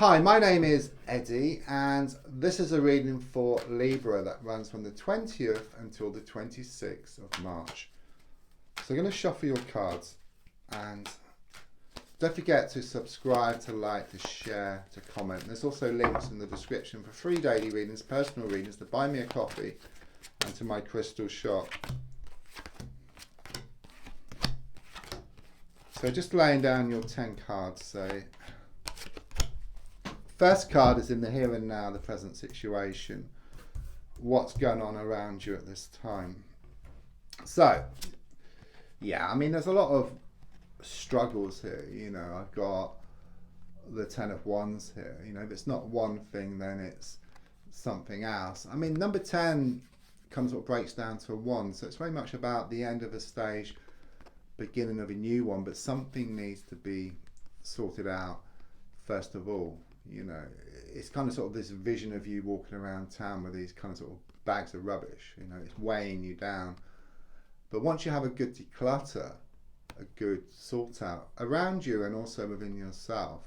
Hi, my name is Eddie, and this is a reading for Libra that runs from the 20th until the 26th of March. So I'm going to shuffle your cards, and don't forget to subscribe, to like, to share, to comment. There's also links in the description for free daily readings, personal readings, to buy me a coffee, and to my crystal shop. So just laying down your 10 cards, say. First card is in the here and now, the present situation. What's going on around you at this time? So, yeah, I mean, there's a lot of struggles here. You know, I've got the 10 of Wands here. You know, if it's not one thing, then it's something else. I mean, number 10 comes what breaks down to a 1. So it's very much about the end of a stage, beginning of a new one. But something needs to be sorted out first of all. You know, it's kind of sort of this vision of you walking around town with these kind of sort of bags of rubbish. You know, it's weighing you down. But once you have a good declutter, a good sort out around you and also within yourself,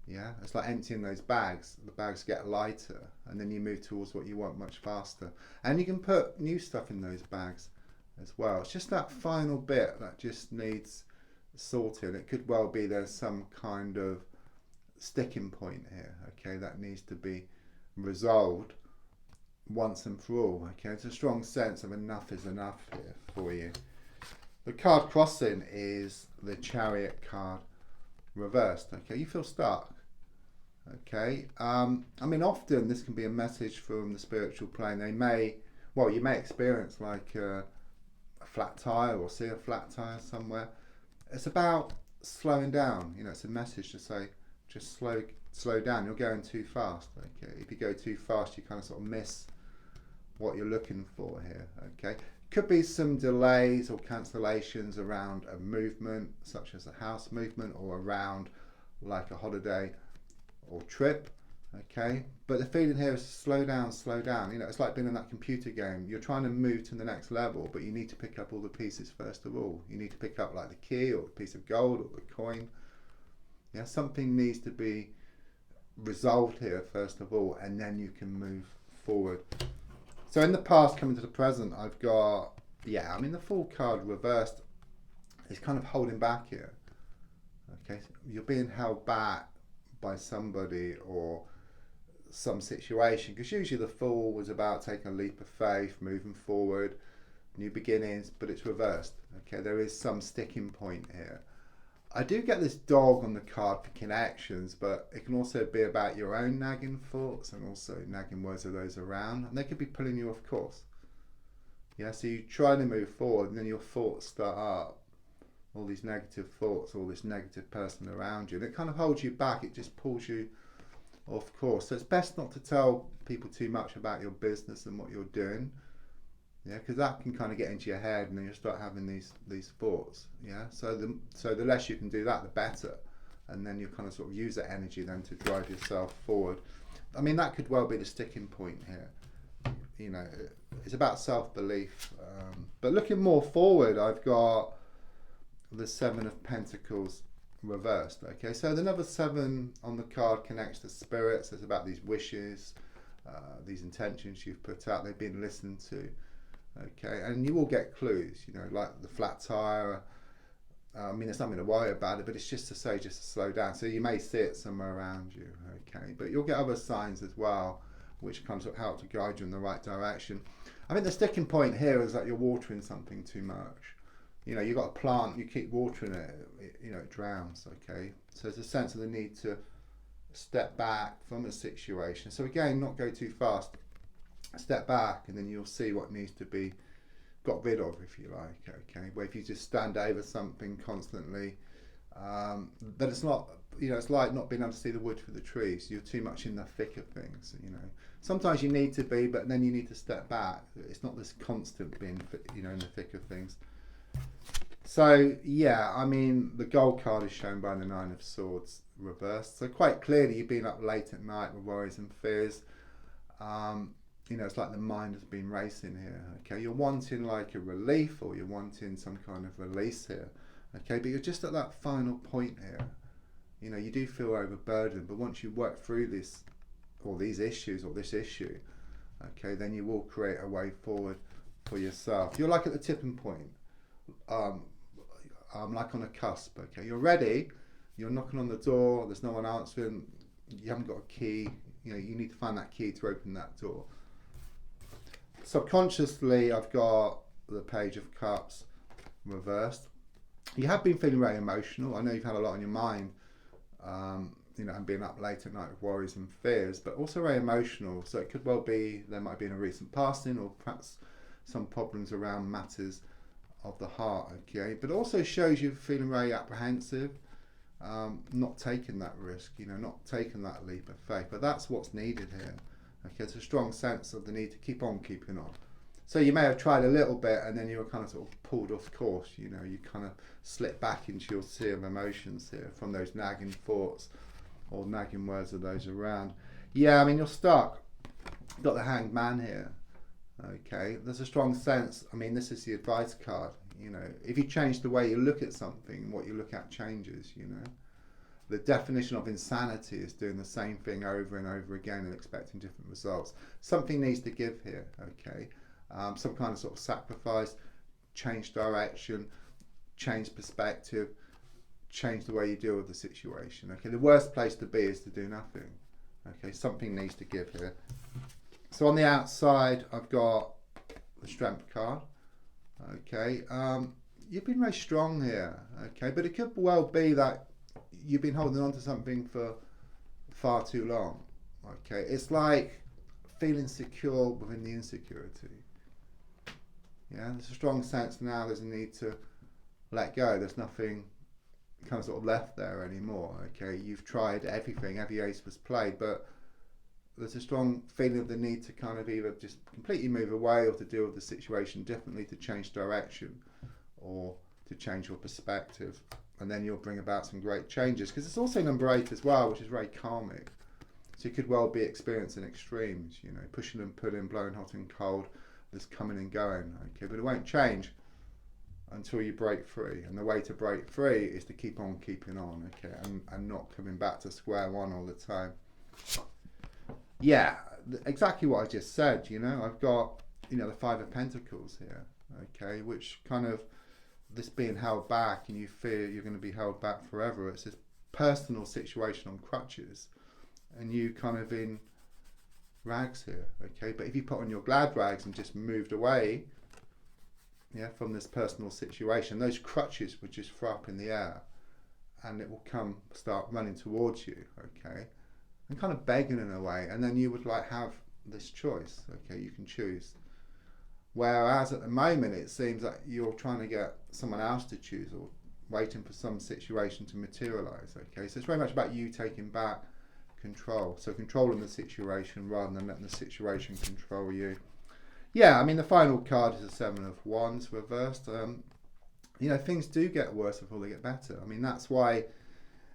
yeah, it's like emptying those bags. The bags get lighter, and then you move towards what you want much faster. And you can put new stuff in those bags as well. It's just that final bit that just needs sorting. It could well be there's some kind of sticking point here, okay, that needs to be resolved once and for all. Okay, it's a strong sense of enough is enough here for you. The card crossing is the Chariot card reversed. Okay, you feel stuck. Okay, I mean, often this can be a message from the spiritual plane. You may experience like a flat tire or see a flat tire somewhere. It's about slowing down. You know, it's a message to say, just slow down. You're going too fast. Okay, if you go too fast, you kind of sort of miss what you're looking for here. Okay, could be some delays or cancellations around a movement, such as a house movement, or around like a holiday or trip. Okay, but the feeling here is slow down, slow down. You know, it's like being in that computer game. You're trying to move to the next level, but you need to pick up all the pieces first of all. You need to pick up like the key or the piece of gold or the coin. Yeah, something needs to be resolved here first of all, and then you can move forward. So in the past, coming to the present, I've got, yeah, I mean, the Fool card reversed is kind of holding back here. Okay, you're being held back by somebody or some situation, because usually the Fool was about taking a leap of faith, moving forward, new beginnings, but it's reversed. Okay, there is some sticking point here. I do get this dog on the card for connections, but it can also be about your own nagging thoughts and also nagging words of those around, and they could be pulling you off course. Yeah, so you try to move forward, and then your thoughts start up, all these negative thoughts, all this negative person around you, and it kind of holds you back. It just pulls you off course. So it's best not to tell people too much about your business and what you're doing. Yeah, because that can kind of get into your head, and then you start having these thoughts. Yeah, so the less you can do that, the better, and then you kind of sort of use that energy then to drive yourself forward. I mean, that could well be the sticking point here. You know, it's about self-belief. But looking more forward, I've got the 7 of Pentacles reversed. Okay, so the number 7 on the card connects to spirits. It's about these wishes, these intentions you've put out. They've been listened to. Okay, and you will get clues, you know, like the flat tire. I mean, there's nothing to worry about it, but it's just to say, just to slow down. So you may see it somewhere around you, okay, but you'll get other signs as well, which kind of help to guide you in the right direction. I think the sticking point here is that you're watering something too much. You know, you've got a plant, you keep watering it, you know, it drowns, okay. So there's a sense of the need to step back from a situation. So again, not go too fast. Step back, and then you'll see what needs to be got rid of, if you like. Okay, where if you just stand over something constantly, but it's not, you know, it's like not being able to see the wood for the trees. You're too much in the thick of things. You know, sometimes you need to be, but then you need to step back. It's not this constant being, you know, in the thick of things. So yeah, I mean, the gold card is shown by the 9 of Swords reversed. So quite clearly, you've been up late at night with worries and fears. You know, it's like the mind has been racing here. Okay, you're wanting like a relief, or you're wanting some kind of release here. Okay, but you're just at that final point here. you know, you do feel overburdened, but once you work through this, or these issues, or this issue, okay, then you will create a way forward for yourself. You're like at the tipping point, like on a cusp, okay? You're ready, you're knocking on the door, there's no one answering, you haven't got a key, you know, you need to find that key to open that door. Subconsciously, I've got the Page of Cups reversed. You have been feeling very emotional. I know you've had a lot on your mind, you know, and being up late at night with worries and fears, but also very emotional. So it could well be there might have been a recent passing, or perhaps some problems around matters of the heart, okay? But it also shows you feeling very apprehensive, not taking that risk, you know, not taking that leap of faith. But that's what's needed here, okay? It's a strong sense of the need to keep on keeping on. So you may have tried a little bit and then you were kind of sort of pulled off course, you know, you kind of slip back into your sea of emotions here from those nagging thoughts or nagging words of those around. Yeah, I mean, you're stuck. You've got the Hanged Man here, okay? There's a strong sense, I mean, this is the advice card, you know, if you change the way you look at something, what you look at changes, you know. The definition of insanity is doing the same thing over and over again and expecting different results. Something needs to give here, okay? Some kind of sort of sacrifice, change direction, change perspective, change the way you deal with the situation. Okay, the worst place to be is to do nothing. Okay, something needs to give here. So on the outside, I've got the Strength card. Okay, you've been very strong here. Okay, but it could well be that you've been holding on to something for far too long. Okay, it's like feeling secure within the insecurity. Yeah, there's a strong sense now there's a need to let go. There's nothing kind of sort of left there anymore. Okay, you've tried everything, every ace was played, but there's a strong feeling of the need to kind of either just completely move away or to deal with the situation differently, to change direction or to change your perspective. And then you'll bring about some great changes, because it's also number 8 as well, which is very karmic. So you could well be experiencing extremes, you know, pushing and pulling, blowing hot and cold. There's coming and going, okay, but it won't change until you break free. And the way to break free is to keep on keeping on, okay, and not coming back to square one all the time. Yeah, exactly what I just said, you know. I've got, you know, the 5 of Pentacles here, okay, which kind of, this being held back and you fear you're going to be held back forever. It's this personal situation on crutches and you kind of in rags here, okay? But if you put on your glad rags and just moved away, yeah, from this personal situation, those crutches would just throw up in the air and it will start running towards you, okay? And kind of begging in a way, and then you would like have this choice, okay? You can choose. Whereas at the moment it seems like you're trying to get someone else to choose or waiting for some situation to materialize, okay? So it's very much about you taking back control. So controlling the situation rather than letting the situation control you. Yeah, I mean, the final card is the 7 of Wands reversed. You know, things do get worse before they get better. I mean, that's why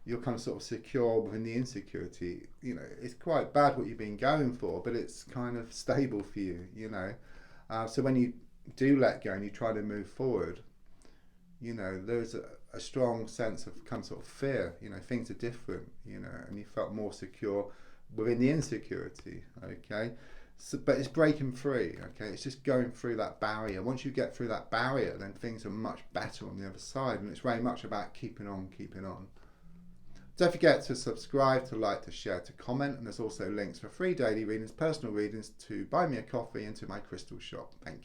you're kind of sort of secure within the insecurity. You know, it's quite bad what you've been going for, but it's kind of stable for you, you know. So when you do let go and you try to move forward, you know, there's a strong sense of kind of sort of fear, you know, things are different, you know, and you felt more secure within the insecurity, okay? So, but it's breaking free, okay? It's just going through that barrier. Once you get through that barrier, then things are much better on the other side, and it's very much about keeping on, keeping on. Don't forget to subscribe, to like, to share, to comment, and there's also links for free daily readings, personal readings, to buy me a coffee and to my crystal shop. Thank you.